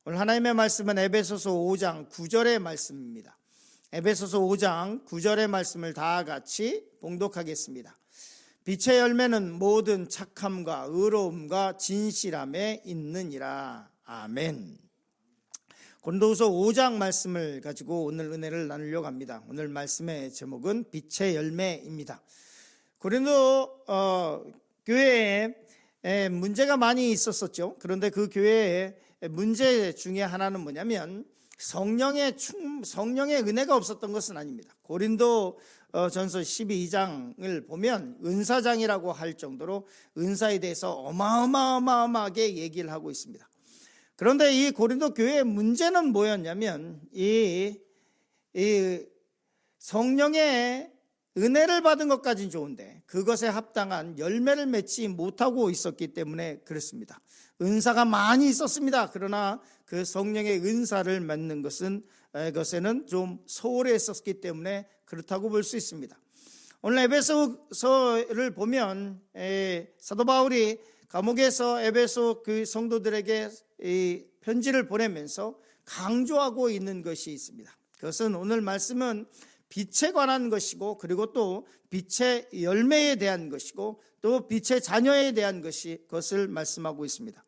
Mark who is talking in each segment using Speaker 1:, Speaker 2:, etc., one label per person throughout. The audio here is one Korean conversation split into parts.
Speaker 1: 오늘 하나님의 말씀은 에베소서 5장 9절의 말씀입니다. 에베소서 5장 9절의 말씀을 다 같이 봉독하겠습니다. 빛의 열매는 모든 착함과 의로움과 진실함에 있느니라. 아멘. 고린도후서 5장 말씀을 가지고 오늘 은혜를 나누려고 합니다. 오늘 말씀의 제목은 빛의 열매입니다. 고린도 교회에 문제가 많이 있었었죠. 그런데 그 교회에 문제 중에 하나는 뭐냐면 성령의 은혜가 없었던 것은 아닙니다. 고린도 전서 12장을 보면 은사장이라고 할 정도로 은사에 대해서 어마어마하게 얘기를 하고 있습니다. 그런데 이 고린도 교회의 문제는 뭐였냐면 이 성령의 은혜를 받은 것까지는 좋은데 그것에 합당한 열매를 맺지 못하고 있었기 때문에 그렇습니다. 은사가 많이 있었습니다. 그러나 그 성령의 은사를 맺는 것에는 좀 소홀했었기 때문에 그렇다고 볼 수 있습니다. 오늘 에베소서를 보면 사도 바울이 감옥에서 에베소 그 성도들에게 이 편지를 보내면서 강조하고 있는 것이 있습니다. 그것은 오늘 말씀은 빛에 관한 것이고, 그리고 또 빛의 열매에 대한 것이고, 또 빛의 자녀에 대한 것을 말씀하고 있습니다.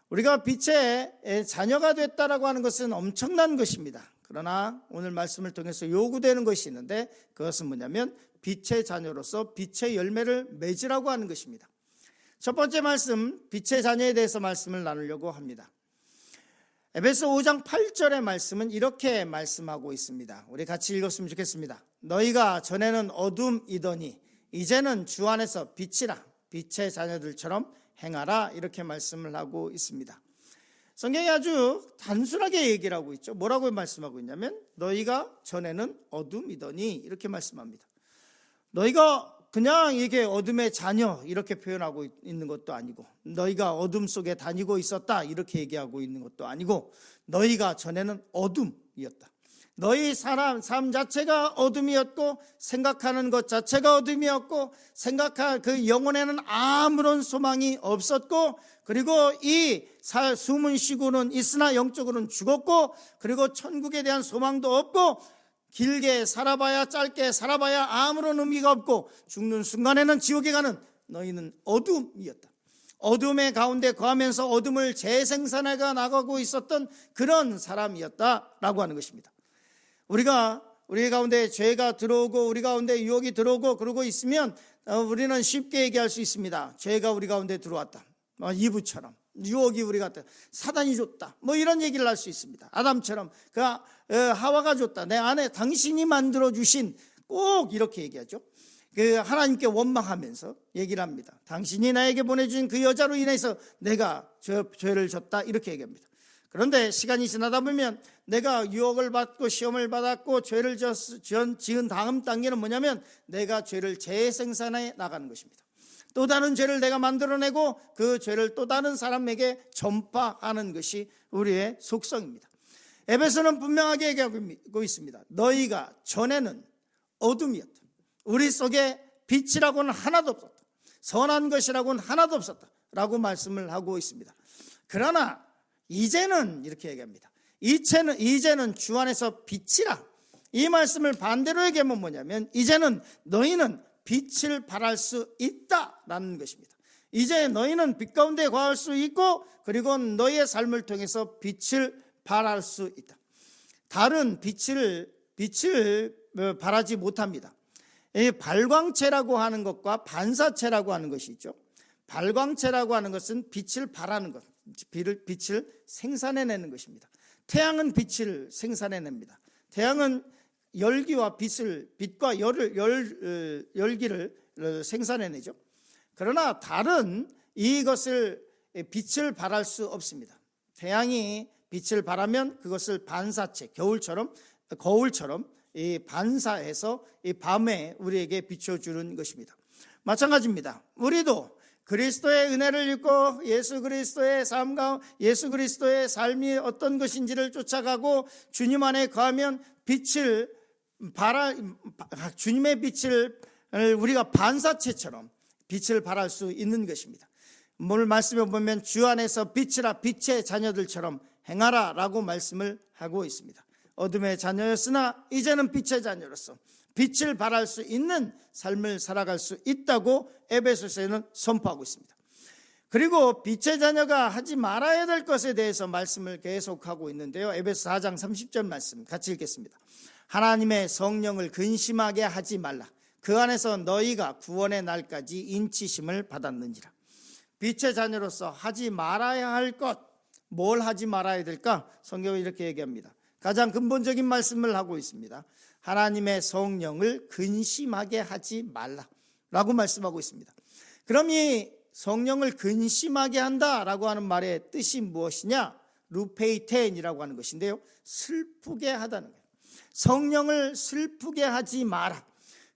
Speaker 1: 우리가 빛의 자녀가 됐다라고 하는 것은 엄청난 것입니다. 그러나 오늘 말씀을 통해서 요구되는 것이 있는데 그것은 뭐냐면 빛의 자녀로서 빛의 열매를 맺으라고 하는 것입니다. 첫 번째 말씀, 빛의 자녀에 대해서 말씀을 나누려고 합니다. 에베소 5장 8절의 말씀은 이렇게 말씀하고 있습니다. 우리 같이 읽었으면 좋겠습니다. 너희가 전에는 어둠이더니 이제는 주 안에서 빛이라, 빛의 자녀들처럼 행하라, 이렇게 말씀을 하고 있습니다. 성경이 아주 단순하게 얘기를 하고 있죠. 뭐라고 말씀하고 있냐면 너희가 전에는 어둠이더니 이렇게 말씀합니다. 너희가 그냥 이게 어둠의 자녀 이렇게 표현하고 있는 것도 아니고, 너희가 어둠 속에 다니고 있었다 이렇게 얘기하고 있는 것도 아니고, 너희가 전에는 어둠이었다. 너희 삶 자체가 어둠이었고, 생각하는 것 자체가 어둠이었고, 생각할 그 영혼에는 아무런 소망이 없었고, 그리고 이 숨은 시고는 있으나 영적으로는 죽었고, 그리고 천국에 대한 소망도 없고, 길게 살아봐야 짧게 살아봐야 아무런 의미가 없고, 죽는 순간에는 지옥에 가는 너희는 어둠이었다. 어둠의 가운데 거하면서 어둠을 재생산해 나가고 있었던 그런 사람이었다라고 하는 것입니다. 우리 가운데 죄가 들어오고 우리 가운데 유혹이 들어오고 그러고 있으면 우리는 쉽게 얘기할 수 있습니다. 죄가 우리 가운데 들어왔다. 이브처럼 유혹이 우리 같다. 사단이 줬다. 뭐 이런 얘기를 할 수 있습니다. 아담처럼 하와가 줬다. 내 안에 당신이 만들어 주신, 꼭 이렇게 얘기하죠. 하나님께 원망하면서 얘기를 합니다. 당신이 나에게 보내준 그 여자로 인해서 내가 죄를 졌다 이렇게 얘기합니다. 그런데 시간이 지나다 보면 내가 유혹을 받고 시험을 받았고 죄를 지은 다음 단계는 뭐냐면 내가 죄를 재생산해 나가는 것입니다. 또 다른 죄를 내가 만들어내고 그 죄를 또 다른 사람에게 전파하는 것이 우리의 속성입니다. 에베소는 분명하게 얘기하고 있습니다. 너희가 전에는 어둠이었다. 우리 속에 빛이라고는 하나도 없었다. 선한 것이라고는 하나도 없었다 라고 말씀을 하고 있습니다. 그러나 이제는 이렇게 얘기합니다. 이제는 주 안에서 빛이라. 이 말씀을 반대로 얘기하면 뭐냐면 이제는 너희는 빛을 발할 수 있다라는 것입니다. 이제 너희는 빛 가운데 거할 수 있고, 그리고 너희의 삶을 통해서 빛을 발할 수 있다. 다른 빛을 발하지 못합니다. 이 발광체라고 하는 것과 반사체라고 하는 것이 있죠. 발광체라고 하는 것은 빛을 발하는 것, 빛을 생산해내는 것입니다. 태양은 빛을 생산해냅니다. 태양은 열기와 빛과 열기를 생산해내죠. 그러나 다른 이것을 빛을 발할 수 없습니다. 태양이 빛을 발하면 그것을 반사체, 거울처럼 이 반사해서 이 밤에 우리에게 비춰주는 것입니다. 마찬가지입니다. 우리도 그리스도의 은혜를 입고 예수 그리스도의 삶이 어떤 것인지를 쫓아가고 주님 안에 거하면 주님의 빛을 우리가 반사체처럼 빛을 발할 수 있는 것입니다. 오늘 말씀에 보면 주 안에서 빛이라 빛의 자녀들처럼 행하라 라고 말씀을 하고 있습니다. 어둠의 자녀였으나 이제는 빛의 자녀로서 빛을 발할 수 있는 삶을 살아갈 수 있다고 에베소서에는 선포하고 있습니다. 그리고 빛의 자녀가 하지 말아야 될 것에 대해서 말씀을 계속하고 있는데요. 에베소 4장 30절 말씀 같이 읽겠습니다. 하나님의 성령을 근심하게 하지 말라. 그 안에서 너희가 구원의 날까지 인치심을 받았느니라. 빛의 자녀로서 하지 말아야 할 것, 뭘 하지 말아야 될까? 성경은 이렇게 얘기합니다. 가장 근본적인 말씀을 하고 있습니다. 하나님의 성령을 근심하게 하지 말라라고 말씀하고 있습니다. 그럼 이 성령을 근심하게 한다라고 하는 말의 뜻이 무엇이냐? 루페이텐이라고 하는 것인데요. 슬프게 하다는 거예요. 성령을 슬프게 하지 마라.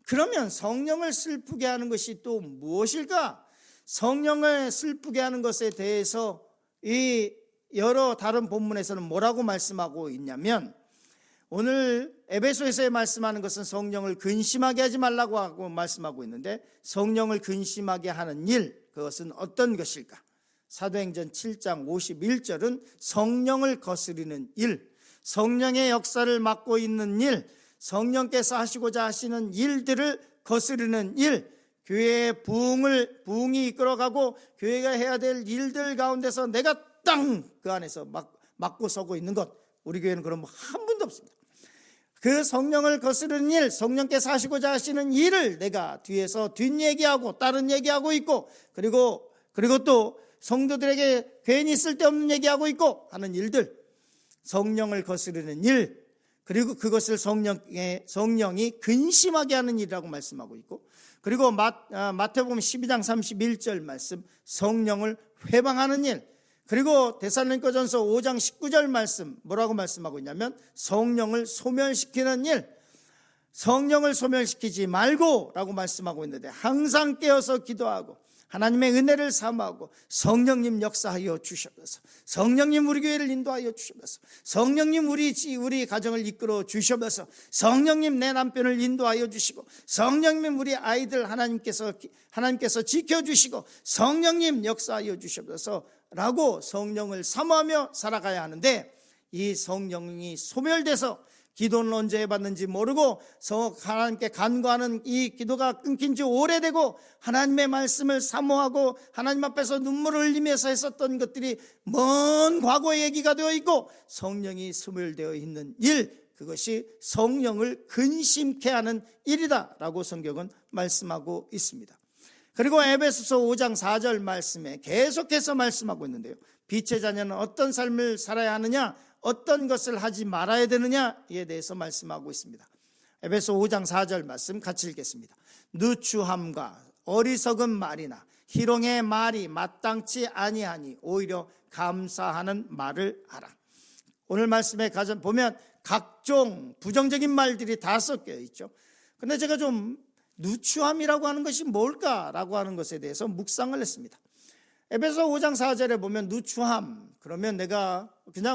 Speaker 1: 그러면 성령을 슬프게 하는 것이 또 무엇일까? 성령을 슬프게 하는 것에 대해서 이 여러 다른 본문에서는 뭐라고 말씀하고 있냐면, 오늘 에베소에서 말씀하는 것은 성령을 근심하게 하지 말라고 하고 말씀하고 있는데, 성령을 근심하게 하는 일, 그것은 어떤 것일까? 사도행전 7장 51절은 성령을 거스리는 일, 성령의 역사를 맡고 있는 일, 성령께서 하시고자 하시는 일들을 거스르는 일, 교회의 부흥이 이끌어가고 교회가 해야 될 일들 가운데서 내가 땅 그 안에서 막고 서고 있는 것, 우리 교회는 그런 한 분도 없습니다. 그 성령을 거스르는 일, 성령께서 하시고자 하시는 일을 내가 뒤에서 뒷얘기하고 다른 얘기하고 있고, 그리고 또 성도들에게 괜히 쓸데없는 얘기하고 있고 하는 일들, 성령을 거스르는 일, 그리고 그것을 성령이 근심하게 하는 일이라고 말씀하고 있고, 그리고 마태복음 12장 31절 말씀, 성령을 회방하는 일, 그리고 데살로니가전서 5장 19절 말씀 뭐라고 말씀하고 있냐면 성령을 소멸시키는 일, 성령을 소멸시키지 말고 라고 말씀하고 있는데, 항상 깨어서 기도하고 하나님의 은혜를 사모하고 성령님 역사하여 주셔서, 성령님 우리 교회를 인도하여 주셔서, 성령님 우리 가정을 이끌어 주셔서, 성령님 내 남편을 인도하여 주시고, 성령님 우리 아이들 하나님께서 지켜주시고, 성령님 역사하여 주셔서 라고 성령을 사모하며 살아가야 하는데, 이 성령이 소멸돼서 기도는 언제 해봤는지 모르고 하나님께 간구하는 이 기도가 끊긴 지 오래되고, 하나님의 말씀을 사모하고 하나님 앞에서 눈물을 흘리면서 했었던 것들이 먼 과거의 얘기가 되어 있고 성령이 소멸되어 있는 일, 그것이 성령을 근심케 하는 일이다라고 성경은 말씀하고 있습니다. 그리고 에베소서 5장 4절 말씀에 계속해서 말씀하고 있는데요, 빛의 자녀는 어떤 삶을 살아야 하느냐, 어떤 것을 하지 말아야 되느냐에 대해서 말씀하고 있습니다. 에베소 5장 4절 말씀 같이 읽겠습니다. 누추함과 어리석은 말이나 희롱의 말이 마땅치 아니하니 오히려 감사하는 말을 하라. 오늘 말씀에 보면 각종 부정적인 말들이 다 섞여 있죠. 근데 제가 좀 누추함이라고 하는 것이 뭘까라고 하는 것에 대해서 묵상을 했습니다. 에베소 5장 4절에 보면 누추함, 그러면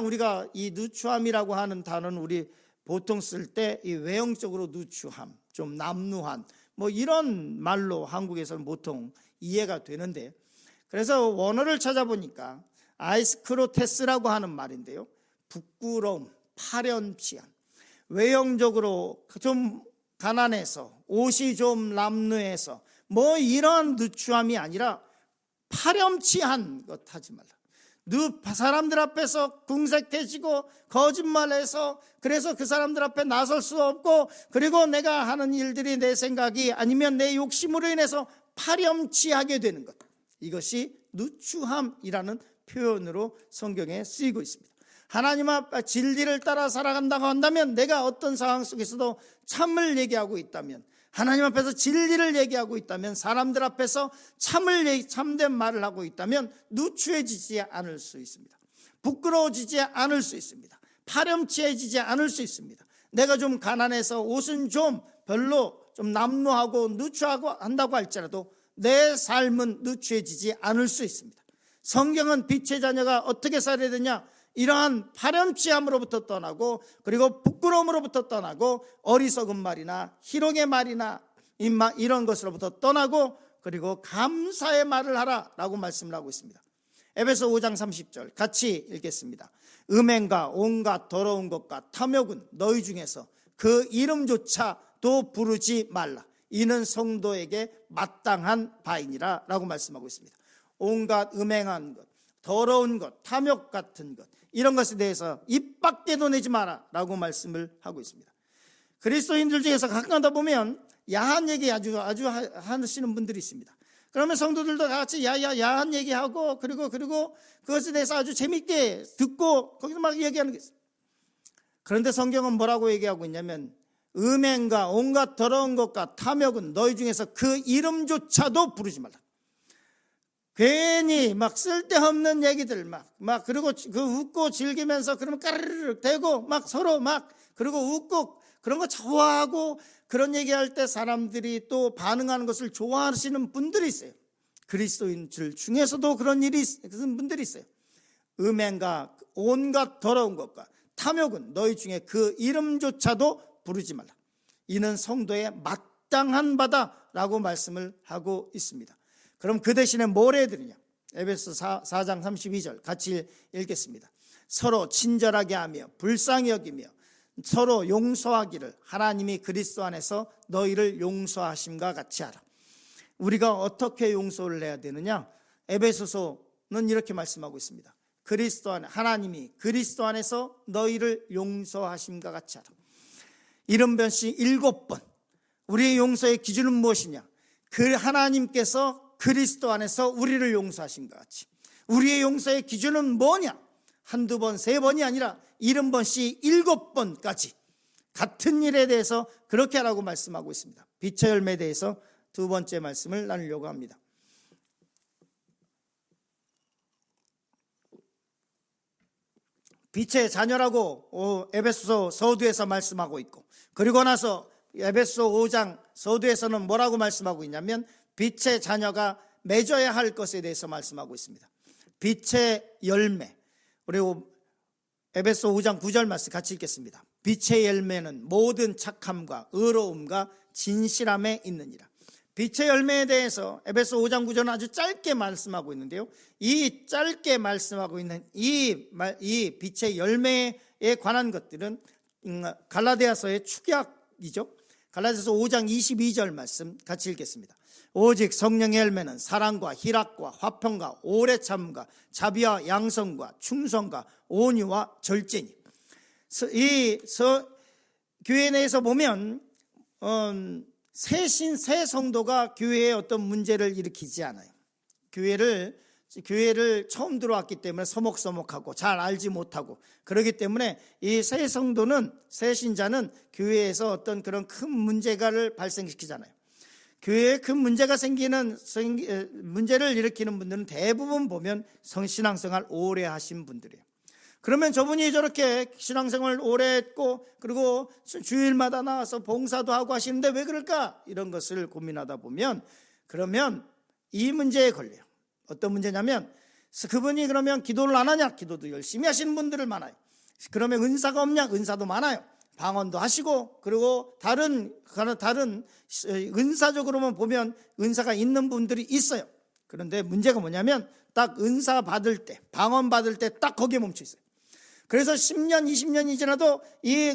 Speaker 1: 우리가 이 누추함이라고 하는 단어는 우리 보통 쓸 때 이 외형적으로 누추함, 좀 남루한 이런 말로 한국에서는 보통 이해가 되는데, 그래서 원어를 찾아보니까 아이스크로테스라고 하는 말인데요, 부끄러움, 파렴치한, 외형적으로 좀 가난해서, 옷이 좀 남루해서 이런 누추함이 아니라 파렴치한 것 하지 말라. 사람들 앞에서 궁색해지고 거짓말해서, 그래서 그 사람들 앞에 나설 수 없고, 그리고 내가 하는 일들이 내 생각이 아니면 내 욕심으로 인해서 파렴치하게 되는 것, 이것이 누추함이라는 표현으로 성경에 쓰이고 있습니다. 하나님 앞 진리를 따라 살아간다고 한다면, 내가 어떤 상황 속에서도 참을 얘기하고 있다면, 하나님 앞에서 진리를 얘기하고 있다면, 사람들 앞에서 참된 말을 하고 있다면 누추해지지 않을 수 있습니다. 부끄러워지지 않을 수 있습니다. 파렴치해지지 않을 수 있습니다. 내가 좀 가난해서 옷은 좀 별로 좀 남루하고 누추하고 한다고 할지라도 내 삶은 누추해지지 않을 수 있습니다. 성경은 빛의 자녀가 어떻게 살아야 되냐, 이러한 파렴치함으로부터 떠나고, 그리고 부끄러움으로부터 떠나고, 어리석은 말이나 희롱의 말이나 이런 것으로부터 떠나고, 그리고 감사의 말을 하라 라고 말씀을 하고 있습니다. 에베소 5장 30절 같이 읽겠습니다. 음행과 온갖 더러운 것과 탐욕은 너희 중에서 그 이름조차도 부르지 말라. 이는 성도에게 마땅한 바이니라 라고 말씀하고 있습니다. 온갖 음행한 것, 더러운 것, 탐욕 같은 것, 이런 것에 대해서 입 밖에도 내지 마라 라고 말씀을 하고 있습니다. 그리스도인들 중에서 가끔가다 보면 야한 얘기 아주 하시는 분들이 있습니다. 그러면 성도들도 같이 야한 얘기하고 그리고 그것에 대해서 아주 재밌게 듣고 거기서 막 얘기하는 게 있어요. 그런데 성경은 뭐라고 얘기하고 있냐면 음행과 온갖 더러운 것과 탐욕은 너희 중에서 그 이름조차도 부르지 말라. 괜히 막 쓸데없는 얘기들 막 그리고 그 웃고 즐기면서 그러면 까르르 대고 막 서로 막 그리고 웃고 그런 거 좋아하고 그런 얘기할 때 사람들이 또 반응하는 것을 좋아하시는 분들이 있어요. 그리스도인들 중에서도 그런 분들이 있어요. 음행과 온갖 더러운 것과 탐욕은 너희 중에 그 이름조차도 부르지 말라. 이는 성도의 마땅한 바다라고 말씀을 하고 있습니다. 그럼 그 대신에 뭘 해야 되느냐? 에베소 4장 32절 같이 읽겠습니다. 서로 친절하게 하며 불쌍히 여기며 서로 용서하기를 하나님이 그리스도 안에서 너희를 용서하심과 같이 하라. 우리가 어떻게 용서를 해야 되느냐? 에베소서는 이렇게 말씀하고 있습니다. 그리스도 안에 하나님이 그리스도 안에서 너희를 용서하심과 같이 하라. 70번씩 7번. 우리의 용서의 기준은 무엇이냐? 그 하나님께서 그리스도 안에서 우리를 용서하신 것 같이 우리의 용서의 기준은 뭐냐? 한두 번, 세 번이 아니라 70번씩 7번까지 같은 일에 대해서 그렇게 하라고 말씀하고 있습니다. 빛의 열매에 대해서 두 번째 말씀을 나누려고 합니다. 빛의 자녀라고 에베소 서두에서 말씀하고 있고, 그리고 나서 에베소 5장 서두에서는 뭐라고 말씀하고 있냐면 빛의 자녀가 맺어야 할 것에 대해서 말씀하고 있습니다. 빛의 열매, 그리고 에베소 5장 9절 말씀 같이 읽겠습니다. 빛의 열매는 모든 착함과 의로움과 진실함에 있느니라. 빛의 열매에 대해서 에베소 5장 9절은 아주 짧게 말씀하고 있는데요, 이 짧게 말씀하고 있는 이 빛의 열매에 관한 것들은 갈라디아서의 축약이죠. 갈라디아서 5장 22절 말씀 같이 읽겠습니다. 오직 성령의 열매는 사랑과 희락과 화평과 오래 참음과 자비와 양성과 충성과 온유와 절제니. 교회 내에서 보면 새 성도가 교회에 어떤 문제를 일으키지 않아요. 교회를 처음 들어왔기 때문에 서먹서먹하고 잘 알지 못하고 그렇기 때문에 이 새 성도는, 새 신자는 교회에서 어떤 그런 큰 문제를 발생시키잖아요. 교회에 큰 문제가 문제를 일으키는 분들은 대부분 보면 신앙생활 오래 하신 분들이에요. 그러면 저분이 저렇게 신앙생활 오래 했고 그리고 주일마다 나와서 봉사도 하고 하시는데 왜 그럴까? 이런 것을 고민하다 보면 그러면 이 문제에 걸려요. 어떤 문제냐면 그분이 그러면 기도를 안 하냐? 기도도 열심히 하시는 분들을 많아요. 그러면 은사가 없냐? 은사도 많아요. 방언도 하시고 그리고 다른 은사적으로만 보면 은사가 있는 분들이 있어요. 그런데 문제가 뭐냐면 딱 은사 받을 때, 방언 받을 때 딱 거기에 멈춰 있어요. 그래서 10년, 20년이 지나도 이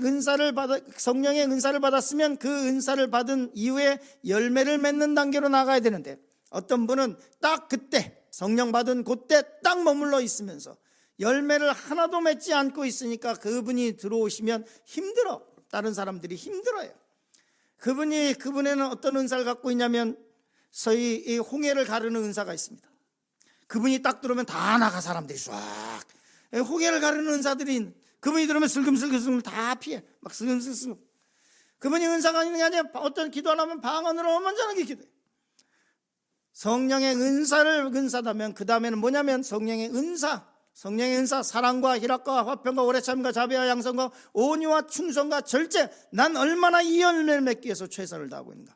Speaker 1: 성령의 은사를 받았으면 그 은사를 받은 이후에 열매를 맺는 단계로 나가야 되는데 어떤 분은 딱 그때 성령 받은 그때 딱 머물러 있으면서 열매를 하나도 맺지 않고 있으니까 그분이 들어오시면 힘들어. 다른 사람들이 힘들어요. 그분에는 어떤 은사를 갖고 있냐면 소위 이 홍해를 가르는 은사가 있습니다. 그분이 딱 들어오면 다 나가 사람들이 쫙. 홍해를 가르는 은사들이 그분이 들어오면 슬금슬금 다 피해. 막 슬금슬금. 그분이 은사가 있는 게 아니라 어떤 기도하려면 방언으로 완전하게 기도해. 성령의 은사다면 그 다음에는 뭐냐면 성령의 은사, 사랑과 희락과 화평과 오래 참음과 자비와 양성과 온유와 충성과 절제. 난 얼마나 이 열매를 맺기 위해서 최선을 다하고 있는가.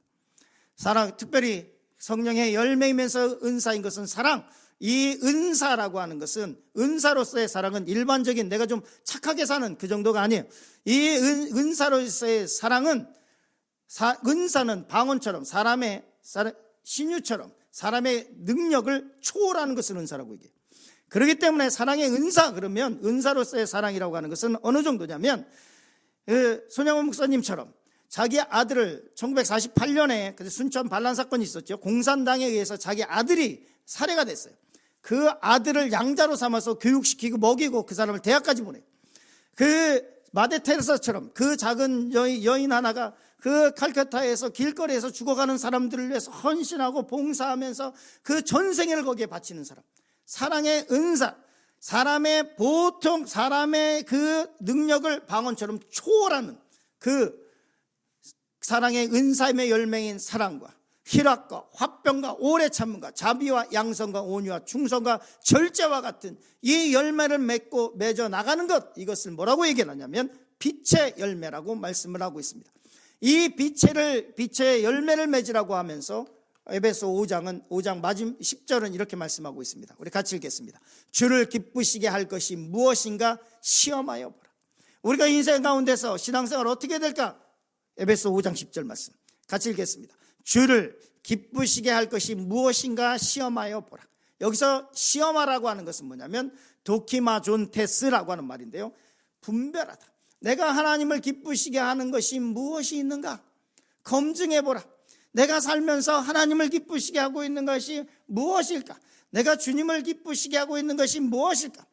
Speaker 1: 사랑, 특별히 성령의 열매이면서 은사인 것은 사랑. 이 은사라고 하는 것은, 은사로서의 사랑은 일반적인 내가 좀 착하게 사는 그 정도가 아니에요. 이 은사로서의 사랑은, 은사는 방언처럼 신유처럼 사람의 능력을 초월하는 것을 은사라고 얘기해요. 그렇기 때문에 사랑의 은사, 그러면 은사로서의 사랑이라고 하는 것은 어느 정도냐면 손양원 목사님처럼 자기 아들을 1948년에 순천 반란 사건이 있었죠. 공산당에 의해서 자기 아들이 살해가 됐어요. 그 아들을 양자로 삼아서 교육시키고 먹이고 그 사람을 대학까지 보내요. 그 마대 테레사처럼 그 작은 여인 하나가 그 칼카타에서 길거리에서 죽어가는 사람들을 위해서 헌신하고 봉사하면서 그 전생애를 거기에 바치는 사람. 사랑의 은사, 사람의 그 능력을 방언처럼 초월하는 그 사랑의 은사의 열매인 사랑과 희락과 화평과 오래 참음과 자비와 양선과 온유와 충성과 절제와 같은 이 열매를 맺어 나가는 것, 이것을 뭐라고 얘기하냐면 빛의 열매라고 말씀을 하고 있습니다. 이 빛의 열매를 맺으라고 하면서 에베소 5장 마지막 10절은 이렇게 말씀하고 있습니다. 우리 같이 읽겠습니다. 주를 기쁘시게 할 것이 무엇인가 시험하여 보라. 우리가 인생 가운데서 신앙생활 어떻게 될까? 에베소 5장 10절 말씀 같이 읽겠습니다. 주를 기쁘시게 할 것이 무엇인가 시험하여 보라. 여기서 시험하라고 하는 것은 뭐냐면 도키마존테스라고 하는 말인데요, 분별하다. 내가 하나님을 기쁘시게 하는 것이 무엇이 있는가 검증해 보라. 내가 살면서 하나님을 기쁘시게 하고 있는 것이 무엇일까? 내가 주님을 기쁘시게 하고 있는 것이 무엇일까?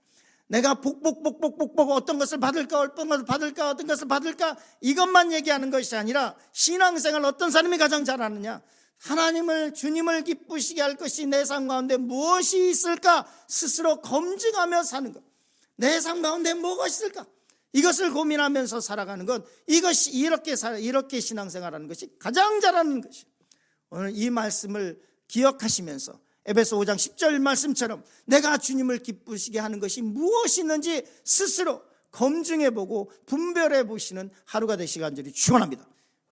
Speaker 1: 내가 복복 어떤 것을 받을까, 어떤 것을 받을까, 이것만 얘기하는 것이 아니라 신앙생활 어떤 사람이 가장 잘하느냐, 주님을 기쁘시게 할 것이 내 삶 가운데 무엇이 있을까 스스로 검증하며 사는 것. 내 삶 가운데 뭐가 있을까, 이것을 고민하면서 살아가는 것, 이것이 이렇게 신앙생활하는 것이 가장 잘하는 것이. 오늘 이 말씀을 기억하시면서 에베소 5장 10절 말씀처럼 내가 주님을 기쁘시게 하는 것이 무엇이 있는지 스스로 검증해보고 분별해보시는 하루가 되시기 간절히 축원합니다.